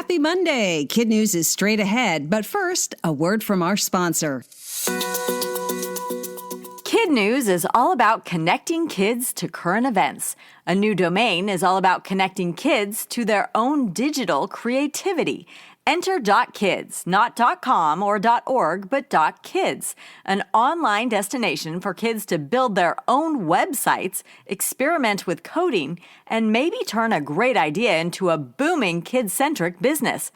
Happy Monday! KidNuz is straight ahead, but first, a word from our sponsor. KidNuz is all about connecting kids to current events. A new domain is all about connecting kids to their own digital creativity. Enter .kids, not .com or .org, but .kids, an online destination for kids to build their own websites, experiment with coding, and maybe turn a great idea into a booming kid-centric business.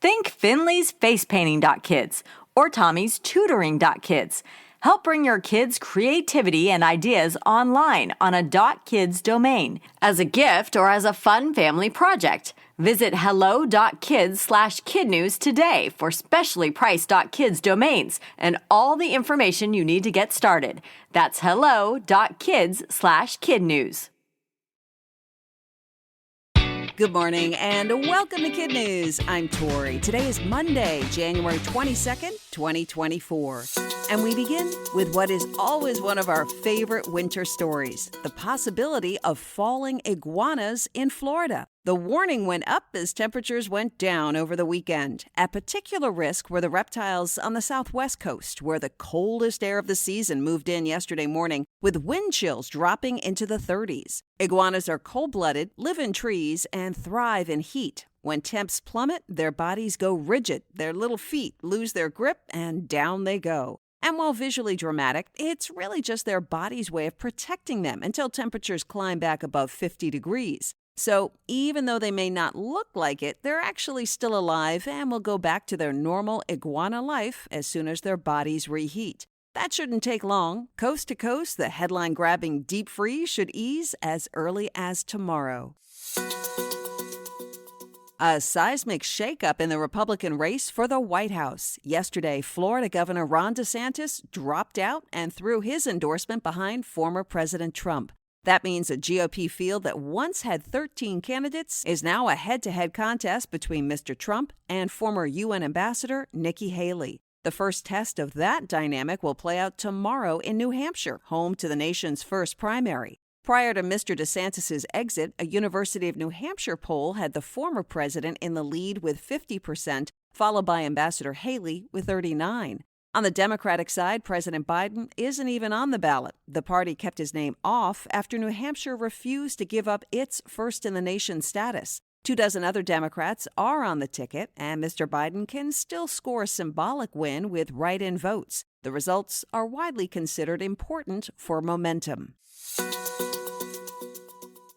Think Finley's facepainting.kids or Tommy's tutoring.kids. Help bring your kids' creativity and ideas online on a .kids domain as a gift or as a fun family project. Visit hello.kids/kidnews today for specially priced .kids domains and all the information you need to get started. That's hello.kids/kidnews. Good morning and welcome to KidNuz. I'm Tori. Today is Monday, January 22nd, 2024. And we begin with what is always one of our favorite winter stories, the possibility of falling iguanas in Florida. The warning went up as temperatures went down over the weekend. At particular risk were the reptiles on the southwest coast, where the coldest air of the season moved in yesterday morning, with wind chills dropping into the 30s. Iguanas are cold-blooded, live in trees, and thrive in heat. When temps plummet, their bodies go rigid, their little feet lose their grip, and down they go. And while visually dramatic, it's really just their body's way of protecting them until temperatures climb back above 50 degrees. So even though they may not look like it, they're actually still alive and will go back to their normal iguana life as soon as their bodies reheat. That shouldn't take long. Coast to coast, the headline-grabbing deep freeze should ease as early as tomorrow. A seismic shakeup in the Republican race for the White House. Yesterday, Florida Governor Ron DeSantis dropped out and threw his endorsement behind former President Trump. That means a GOP field that once had 13 candidates is now a head-to-head contest between Mr. Trump and former UN Ambassador Nikki Haley. The first test of that dynamic will play out tomorrow in New Hampshire, home to the nation's first primary. Prior to Mr. DeSantis' exit, a University of New Hampshire poll had the former president in the lead with 50%, followed by Ambassador Haley with 39%. On the Democratic side, President Biden isn't even on the ballot. The party kept his name off after New Hampshire refused to give up its first-in-the-nation status. 24 other Democrats are on the ticket, and Mr. Biden can still score a symbolic win with write-in votes. The results are widely considered important for momentum.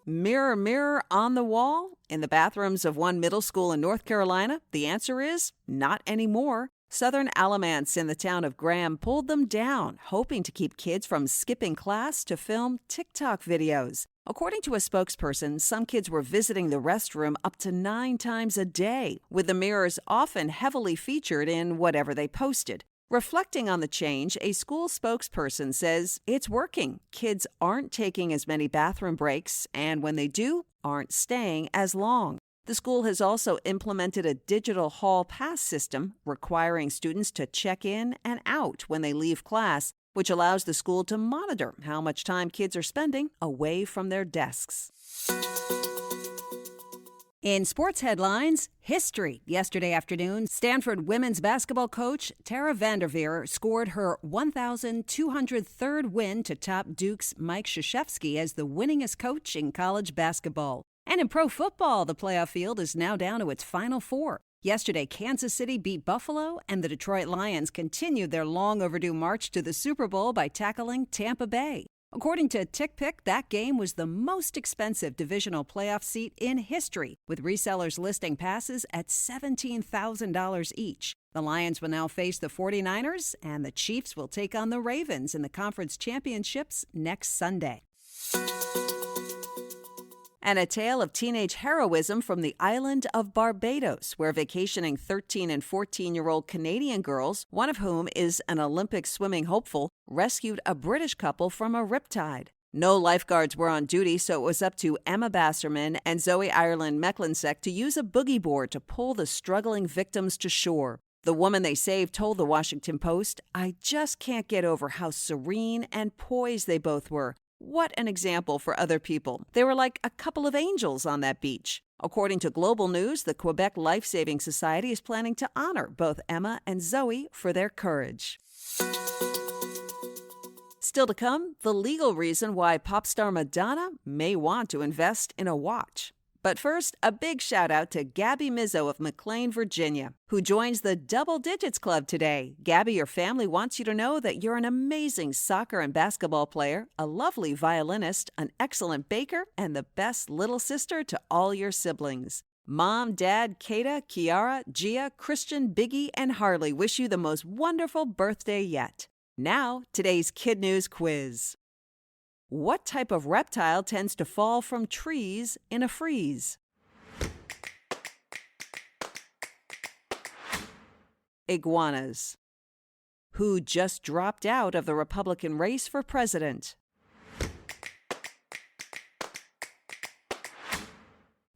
Mirror, mirror on the wall? In the bathrooms of one middle school in North Carolina, the answer is not anymore. Southern Alamance in the town of Graham pulled them down, hoping to keep kids from skipping class to film TikTok videos. According to a spokesperson, some kids were visiting the restroom up to 9 times a day, with the mirrors often heavily featured in whatever they posted. Reflecting on the change, a school spokesperson says it's working. Kids aren't taking as many bathroom breaks, and when they do, aren't staying as long. The school has also implemented a digital hall pass system requiring students to check in and out when they leave class, which allows the school to monitor how much time kids are spending away from their desks. In sports headlines, history. Yesterday afternoon, Stanford women's basketball coach Tara Vanderveer scored her 1,203rd win to top Duke's Mike Krzyzewski as the winningest coach in college basketball. And in pro football, the playoff field is now down to its final 4. Yesterday, Kansas City beat Buffalo, and the Detroit Lions continued their long overdue march to the Super Bowl by tackling Tampa Bay. According to TickPick, that game was the most expensive divisional playoff seat in history, with resellers listing passes at $17,000 each. The Lions will now face the 49ers, and the Chiefs will take on the Ravens in the conference championships next Sunday. And a tale of teenage heroism from the island of Barbados, where vacationing 13 and 14-year-old Canadian girls, one of whom is an Olympic swimming hopeful, rescued a British couple from a riptide. No lifeguards were on duty, so it was up to Emma Basserman and Zoe Ireland Mecklenseck to use a boogie board to pull the struggling victims to shore. The woman they saved told the Washington Post, "I just can't get over how serene and poised they both were. What an example for other people. They were like a couple of angels on that beach." According to Global News, the Quebec Life Saving Society is planning to honor both Emma and Zoe for their courage. Still to come, the legal reason why pop star Madonna may want to invest in a watch. But first, a big shout out to Gabby Mizzo of McLean, Virginia, who joins the Double Digits Club today. Gabby, your family wants you to know that you're an amazing soccer and basketball player, a lovely violinist, an excellent baker, and the best little sister to all your siblings. Mom, Dad, Kata, Kiara, Gia, Christian, Biggie, and Harley wish you the most wonderful birthday yet. Now, today's KidNuz quiz. What type of reptile tends to fall from trees in a freeze? Iguanas. Who just dropped out of the Republican race for president?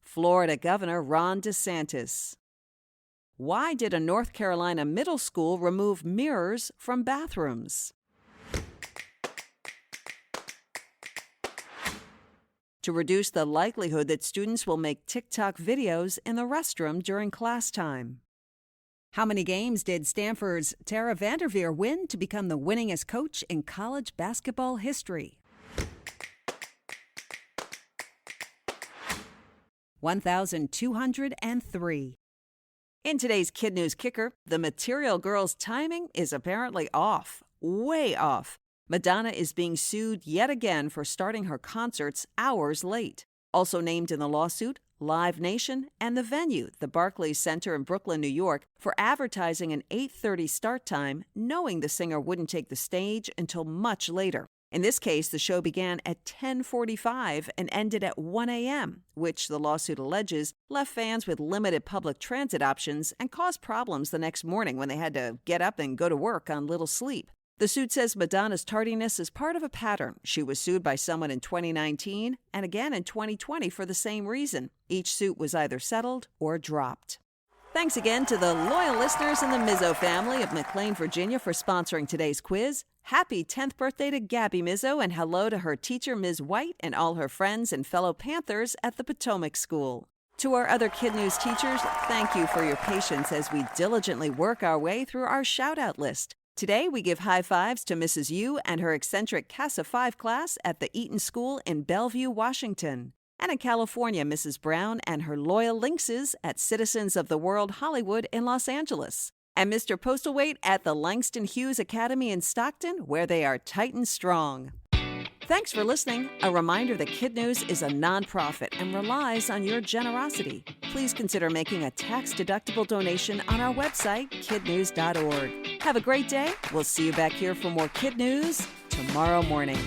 Florida Governor Ron DeSantis. Why did a North Carolina middle school remove mirrors from bathrooms? To reduce the likelihood that students will make TikTok videos in the restroom during class time. How many games did Stanford's Tara Vanderveer win to become the winningest coach in college basketball history? 1,203. In today's KidNuz Kicker, the Material Girl's timing is apparently off, way off. Madonna is being sued yet again for starting her concerts hours late. Also named in the lawsuit, Live Nation and the venue, the Barclays Center in Brooklyn, New York, for advertising an 8:30 start time, knowing the singer wouldn't take the stage until much later. In this case, the show began at 10:45 and ended at 1 a.m., which the lawsuit alleges left fans with limited public transit options and caused problems the next morning when they had to get up and go to work on little sleep. The suit says Madonna's tardiness is part of a pattern. She was sued by someone in 2019 and again in 2020 for the same reason. Each suit was either settled or dropped. Thanks again to the loyal listeners in the Mizzo family of McLean, Virginia for sponsoring today's quiz. Happy 10th birthday to Gabby Mizzo and hello to her teacher, Ms. White, and all her friends and fellow Panthers at the Potomac School. To our other KidNuz teachers, thank you for your patience as we diligently work our way through our shout-out list. Today, we give high fives to Mrs. Yu and her eccentric Casa 5 class at the Eaton School in Bellevue, Washington. And in California, Mrs. Brown and her loyal lynxes at Citizens of the World Hollywood in Los Angeles. And Mr. Postlethwaite at the Langston Hughes Academy in Stockton, where they are tight and strong. Thanks for listening. A reminder that KidNuz is a nonprofit and relies on your generosity. Please consider making a tax-deductible donation on our website, kidnuz.org. Have a great day. We'll see you back here for more KidNuz tomorrow morning.